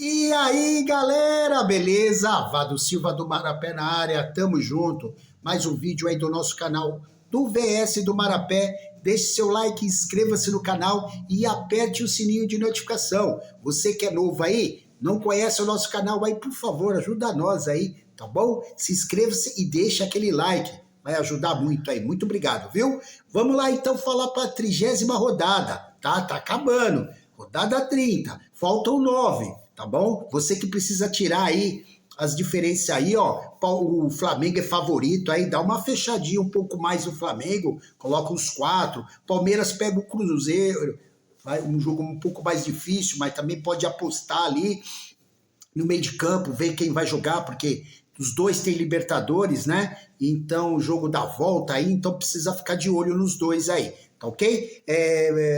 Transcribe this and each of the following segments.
E aí, galera, beleza? Vado Silva do Marapé na área, tamo junto. Mais um vídeo aí do nosso canal do VS do Marapé. Deixe seu like, inscreva-se no canal e aperte o sininho de notificação. Você que é novo aí, não conhece o nosso canal aí, por favor, ajuda nós aí, tá bom? Se inscreva-se e deixa aquele like, vai ajudar muito aí. Muito obrigado, viu? Vamos lá então falar para a 30ª rodada, tá? Tá acabando. Rodada 30, faltam 9. Tá bom? Você que precisa tirar aí as diferenças aí, ó, o Flamengo é favorito, aí dá uma fechadinha um pouco mais no Flamengo, coloca uns 4, Palmeiras pega o Cruzeiro, um jogo um pouco mais difícil, mas também pode apostar ali no meio de campo, ver quem vai jogar, porque os dois têm Libertadores, né? Então o jogo dá volta aí, então precisa ficar de olho nos dois aí, tá ok?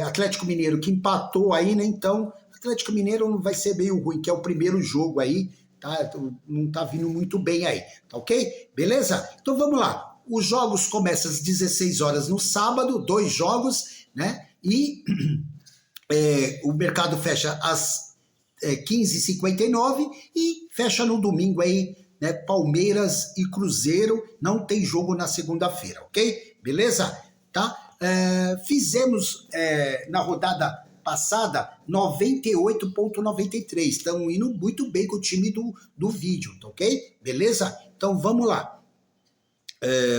Atlético Mineiro que empatou aí, né? Então Atlético Mineiro não vai ser meio ruim, que é o primeiro jogo aí, tá? Não tá vindo muito bem aí, tá ok? Beleza? Então vamos lá. Os jogos começam às 16 horas no sábado, 2 jogos, né? E o mercado fecha às 15h59 e fecha no domingo aí, né? Palmeiras e Cruzeiro, não tem jogo na segunda-feira, ok? Beleza? Tá? Fizemos na rodada passada 98,93. Estão indo muito bem com o time do vídeo, tá ok? Beleza? Então vamos lá.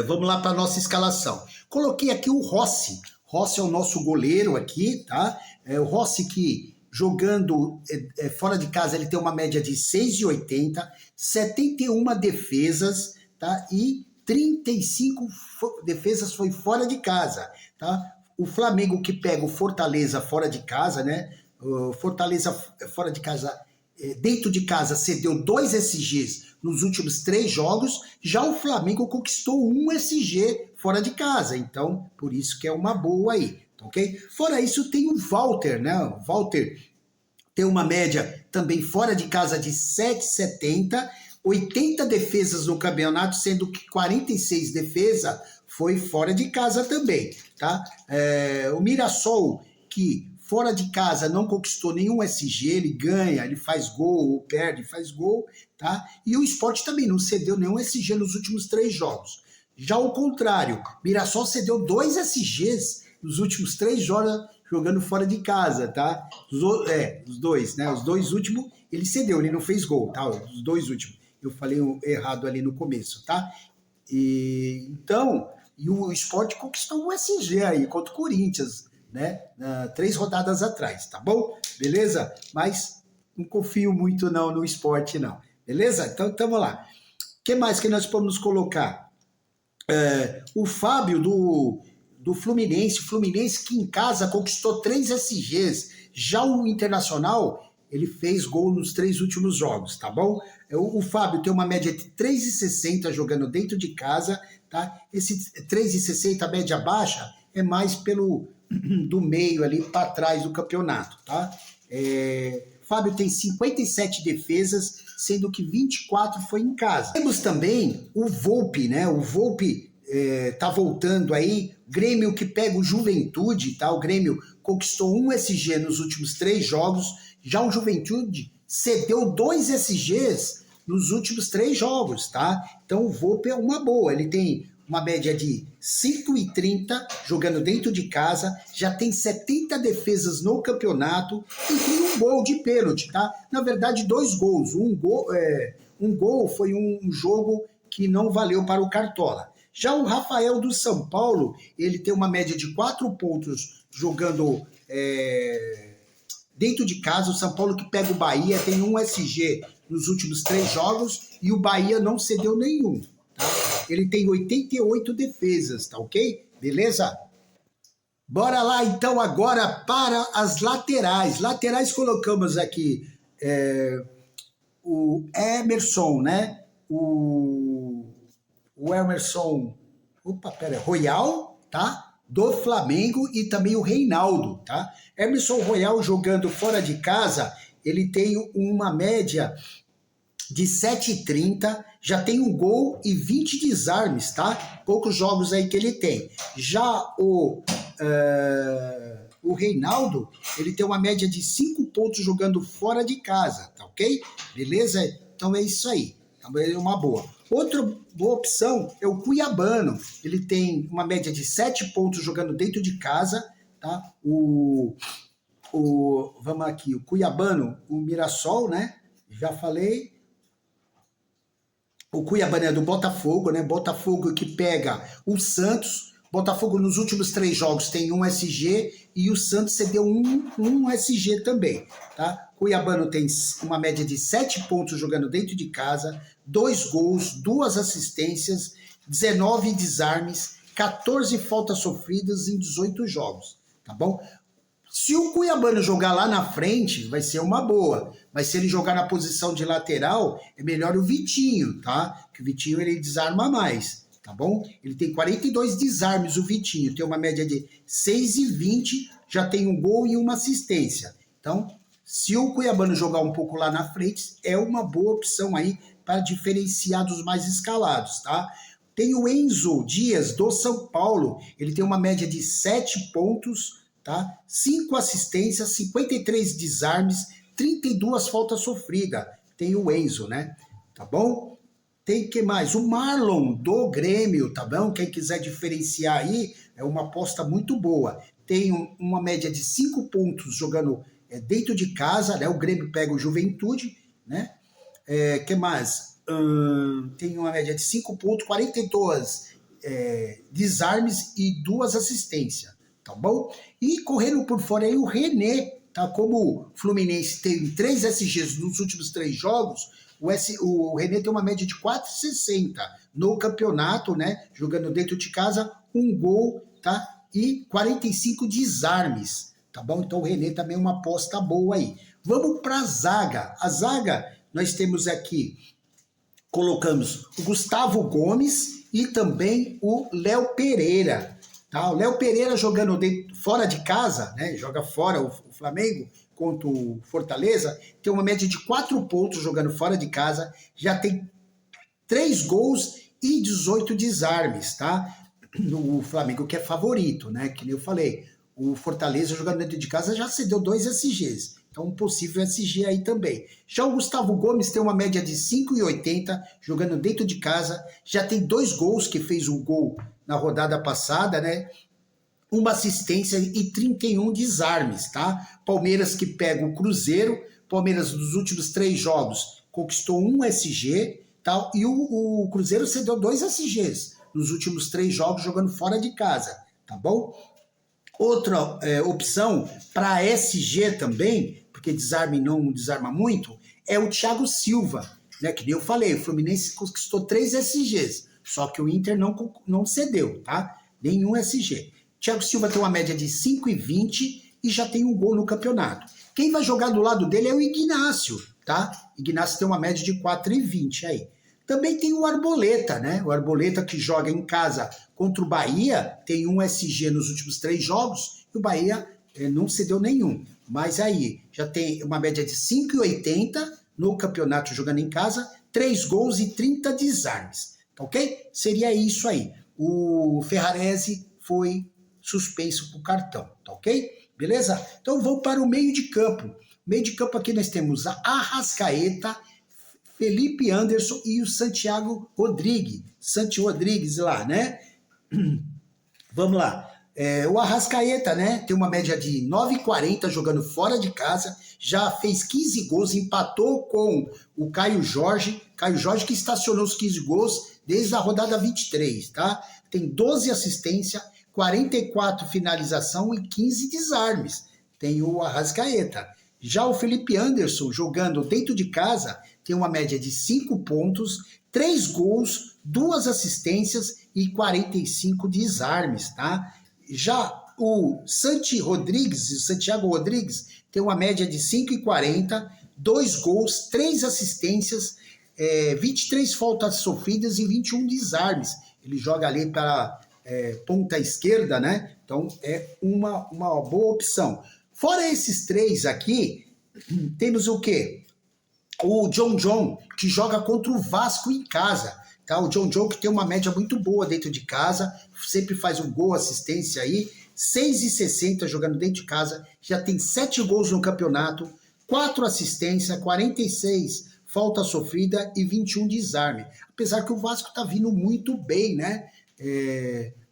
Vamos lá para a nossa escalação. Coloquei aqui o Rossi. Rossi é o nosso goleiro aqui, tá? O Rossi que jogando fora de casa ele tem uma média de 6,80, 71 defesas, tá? E 35 defesas foi fora de casa, tá? O Flamengo que pega o Fortaleza fora de casa, né? O Fortaleza fora de casa, dentro de casa, cedeu 2 SGs nos últimos 3 jogos. Já o Flamengo conquistou 1 SG fora de casa. Então, por isso que é uma boa aí, ok? Fora isso, tem o Walter, né? O Walter tem uma média também fora de casa de 7,70, 80 defesas no campeonato, sendo que 46 defesas foi fora de casa também, tá? O Mirassol, que fora de casa não conquistou nenhum SG, ele ganha, ele faz gol, ou perde, faz gol, tá? E o Sport também não cedeu nenhum SG nos últimos 3 jogos. Já ao contrário, Mirassol cedeu 2 SGs nos últimos 3 jogos jogando fora de casa, tá? Os dois, né? Os 2 últimos ele cedeu, ele não fez gol, tá? Os 2 últimos. Eu falei errado ali no começo, tá? Então, o Sport conquistou um SG aí contra o Corinthians, né? 3 rodadas atrás, tá bom? Beleza? Mas não confio muito não no Sport, não. Beleza? Então, vamos lá. O que mais que nós podemos colocar? O Fábio do Fluminense. O Fluminense que em casa conquistou 3 SGs. Já o Internacional, ele fez gol nos 3 últimos jogos, tá bom? O Fábio tem uma média de 3,60 jogando dentro de casa, tá? Esse 3,60 média baixa é mais pelo do meio ali para trás do campeonato, tá? Fábio tem 57 defesas, sendo que 24 foi em casa. Temos também o Volpi, né? O Volpi tá voltando aí, Grêmio que pega o Juventude, tá? O Grêmio conquistou 1 SG nos últimos 3 jogos, já o Juventude cedeu 2 SGs nos últimos 3 jogos, tá? Então o Volpi é uma boa, ele tem uma média de 5,30 jogando dentro de casa, já tem 70 defesas no campeonato e tem um gol de pênalti, tá? Na verdade, 2 gols. Um gol foi um jogo que não valeu para o Cartola. Já o Rafael do São Paulo, ele tem uma média de 4 pontos jogando dentro de casa. O São Paulo que pega o Bahia tem 1 SG nos últimos 3 jogos e o Bahia não cedeu nenhum, tá? Ele tem 88 defesas, tá ok? Beleza? Bora lá então agora para as laterais. Laterais colocamos aqui o Emerson, né? O Emerson, Royal, tá? Do Flamengo e também o Reinaldo, tá? Emerson Royal jogando fora de casa, ele tem uma média de 7,30, já tem um gol e 20 desarmes, tá? Poucos jogos aí que ele tem. Já o o Reinaldo, ele tem uma média de 5 pontos jogando fora de casa, tá ok? Beleza? Então é isso aí. Também é uma boa. Outra boa opção é o Cuiabano. Ele tem uma média de 7 pontos jogando dentro de casa, tá? Vamos aqui, o Cuiabano, o Mirassol, né? Já falei. O Cuiabano é do Botafogo, né? Botafogo que pega o Santos. Botafogo nos últimos 3 jogos tem um SG e o Santos cedeu um SG também, tá? Cuiabano tem uma média de 7 pontos jogando dentro de casa, 2 gols, 2 assistências, 19 desarmes, 14 faltas sofridas em 18 jogos, tá bom? Se o Cuiabano jogar lá na frente, vai ser uma boa. Mas se ele jogar na posição de lateral, é melhor o Vitinho, tá? Que o Vitinho ele desarma mais, tá bom? Ele tem 42 desarmes, o Vitinho. Tem uma média de 6,20, já tem um gol e uma assistência. Então, se o Cuiabano jogar um pouco lá na frente, é uma boa opção aí para diferenciar dos mais escalados, tá? Tem o Enzo Dias, do São Paulo. Ele tem uma média de 7 pontos, tá? 5 assistências, 53 desarmes, 32 faltas sofridas. Tem o Enzo, né? Tá bom? Tem que mais? O Marlon do Grêmio, tá bom? Quem quiser diferenciar aí, é uma aposta muito boa. Tem uma média de 5 pontos jogando dentro de casa, né? O Grêmio pega o Juventude, né? Que mais? Tem uma média de 5 pontos, 42 desarmes e 2 assistências. Tá bom? E correndo por fora aí o René, tá? Como o Fluminense tem 3 SGs nos últimos 3 jogos, o René tem uma média de 4,60 no campeonato, né? Jogando dentro de casa, 1 gol, tá? E 45 desarmes, tá bom? Então o René também é uma aposta boa aí. Vamos para a zaga. A zaga, nós temos aqui, colocamos o Gustavo Gomes e também o Léo Pereira. Tá? O Léo Pereira jogando fora de casa, né? Joga fora o Flamengo contra o Fortaleza, tem uma média de 4 pontos jogando fora de casa, já tem 3 gols e 18 desarmes, tá? O Flamengo que é favorito, né? Que nem eu falei, o Fortaleza jogando dentro de casa já cedeu 2 SGs, então um possível SG aí também. Já o Gustavo Gomes tem uma média de 5,80 jogando dentro de casa, já tem 2 gols, que fez um gol na rodada passada, né? Uma assistência e 31 desarmes, tá? Palmeiras que pega o Cruzeiro, Palmeiras nos últimos 3 jogos conquistou 1 SG, tá? E o Cruzeiro cedeu 2 SGs nos últimos 3 jogos jogando fora de casa, tá bom? Outra opção para SG também, porque desarme não desarma muito, é o Thiago Silva, né? Que nem eu falei, o Fluminense conquistou 3 SGs, só que o Inter não cedeu, tá? Nenhum SG. Thiago Silva tem uma média de 5,20 e já tem um gol no campeonato. Quem vai jogar do lado dele é o Ignácio, tá? Ignácio tem uma média de 4,20 aí. Também tem o Arboleta, né? O Arboleta que joga em casa contra o Bahia, tem 1 SG nos últimos 3 jogos, e o Bahia não cedeu nenhum. Mas aí já tem uma média de 5,80 no campeonato jogando em casa, 3 gols e 30 desarmes. Tá ok? Seria isso aí. O Ferrarese foi suspenso por cartão, tá ok? Beleza? Então vamos para o meio de campo. Meio de campo aqui nós temos a Arrascaeta, Felipe Anderson e o Santiago Rodrigues. Santi Rodrigues lá, né? Vamos lá. O Arrascaeta, né? Tem uma média de 9,40 jogando fora de casa, já fez 15 gols, empatou com o Caio Jorge. Caio Jorge que estacionou os 15 gols desde a rodada 23, tá? Tem 12 assistências, 44 finalização e 15 desarmes. Tem o Arrascaeta. Já o Felipe Anderson, jogando dentro de casa, tem uma média de 5 pontos, 3 gols, 2 assistências e 45 desarmes, tá? Já o Santiago Rodrigues, tem uma média de 5,40, 2 gols, 3 assistências, 23 faltas sofridas e 21 desarmes. Ele joga ali para ponta esquerda, né? Então é uma boa opção. Fora esses 3 aqui, temos o quê? O John, que joga contra o Vasco em casa. Tá? O John que tem uma média muito boa dentro de casa, sempre faz um gol, assistência aí, 6,60 jogando dentro de casa, já tem 7 gols no campeonato, 4 assistências, 46 falta sofrida e 21 desarme. Apesar que o Vasco está vindo muito bem, né?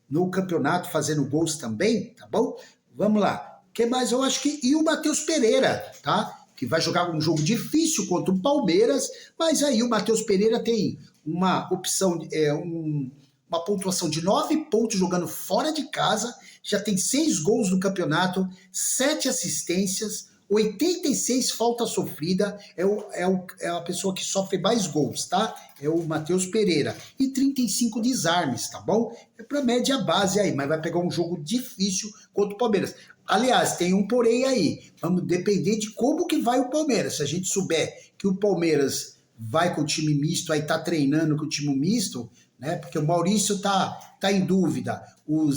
No campeonato, fazendo gols também, tá bom? Vamos lá. O que mais? Eu acho que... E o Matheus Pereira, tá? Que vai jogar um jogo difícil contra o Palmeiras, mas aí o Matheus Pereira tem uma opção, uma pontuação de 9 pontos jogando fora de casa, já tem 6 gols no campeonato, 7 assistências, 86 falta sofrida, é a pessoa que sofre mais gols, tá? É o Matheus Pereira. E 35 desarmes, tá bom? É pra média base aí, mas vai pegar um jogo difícil contra o Palmeiras. Aliás, tem um porém aí. Vamos depender de como que vai o Palmeiras. Se a gente souber que o Palmeiras vai com o time misto, aí tá treinando com o time misto, né? Porque o Maurício tá em dúvida. O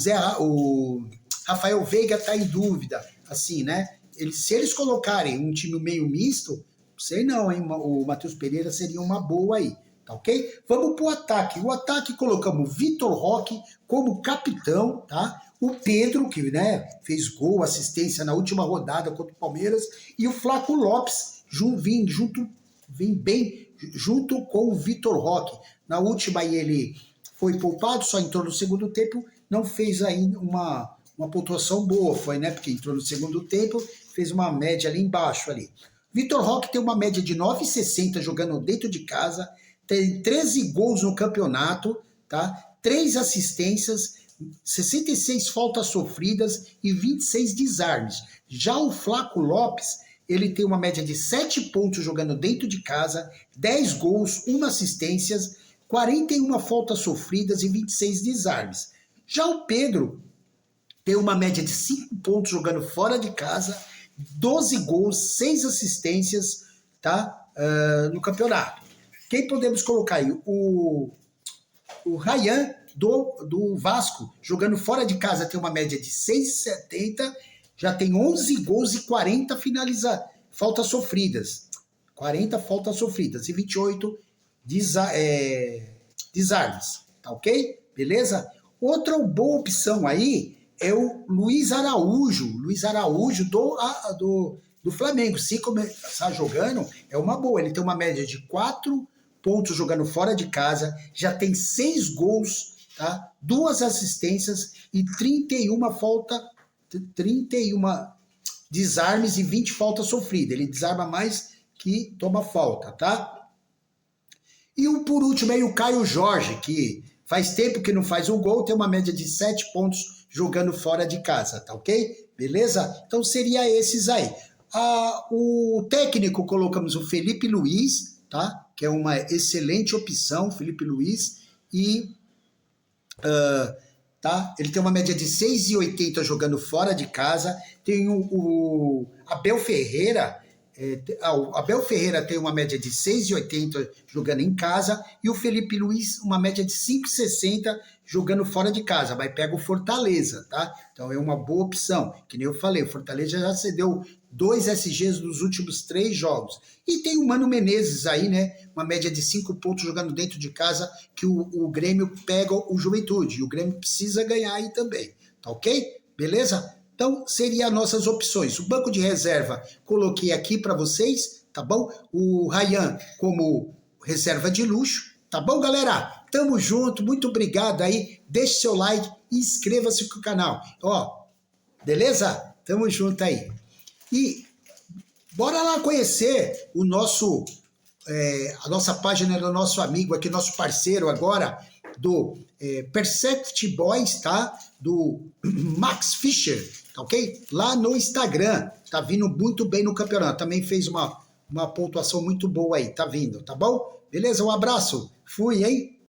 Rafael Veiga tá em dúvida, assim, né? Se eles colocarem um time meio misto, sei não, hein? O Matheus Pereira seria uma boa aí, tá ok? Vamos pro ataque. O ataque colocamos o Vitor Roque como capitão, tá? O Pedro, que, né, fez gol, assistência na última rodada contra o Palmeiras, e o Flaco Lopes vem bem junto com o Vitor Roque. Na última aí ele foi poupado, só entrou no segundo tempo, não fez ainda uma pontuação boa, foi, né? Porque entrou no segundo tempo, fez uma média ali embaixo ali. Vitor Roque tem uma média de 9,60 jogando dentro de casa, tem 13 gols no campeonato, tá? 3 assistências, 66 faltas sofridas e 26 desarmes. Já o Flaco Lopes, ele tem uma média de 7 pontos jogando dentro de casa, 10 gols, 1 assistência, 41 faltas sofridas e 26 desarmes. Já o Pedro tem uma média de 5 pontos jogando fora de casa, 12 gols, 6 assistências, tá? No campeonato. Quem podemos colocar aí? O Ryan do Vasco, jogando fora de casa, tem uma média de 6,70, já tem 11 gols e 40 faltas sofridas. 40 faltas sofridas e 28 desarmes, tá ok? Beleza? Outra boa opção aí é o Luiz Araújo do Flamengo. Se começar jogando, é uma boa. Ele tem uma média de 4 pontos jogando fora de casa, já tem 6 gols, tá? 2 assistências e 31 desarmes e 20 faltas sofridas. Ele desarma mais que toma falta, tá? E por último aí o Caio Jorge, que faz tempo que não faz um gol, tem uma média de 7 pontos jogando fora de casa, tá ok? Beleza? Então seria esses aí. O técnico colocamos o Felipe Luiz, tá? Que é uma excelente opção, Felipe Luiz, e tá? Ele tem uma média de 6,80 jogando fora de casa. Tem o Abel Ferreira. O Abel Ferreira tem uma média de 6,80 jogando em casa e o Felipe Luiz uma média de 5,60 jogando fora de casa, mas pega o Fortaleza, tá? Então é uma boa opção, que nem eu falei, o Fortaleza já cedeu 2 SGs nos últimos 3 jogos. E tem o Mano Menezes aí, né? Uma média de 5 pontos jogando dentro de casa, que o Grêmio pega o Juventude, e o Grêmio precisa ganhar aí também, tá ok? Beleza? Então, seriam as nossas opções. O banco de reserva, coloquei aqui para vocês, tá bom? O Ryan como reserva de luxo, tá bom, galera? Tamo junto, muito obrigado aí. Deixe seu like e inscreva-se no canal. Ó, beleza? Tamo junto aí. E bora lá conhecer a nossa página do nosso amigo aqui, nosso parceiro agora, do Percept Boys, tá? Do Max Fischer, tá ok? Lá no Instagram, tá vindo muito bem no campeonato, também fez uma pontuação muito boa aí, tá vindo, tá bom? Beleza? Um abraço, fui, hein?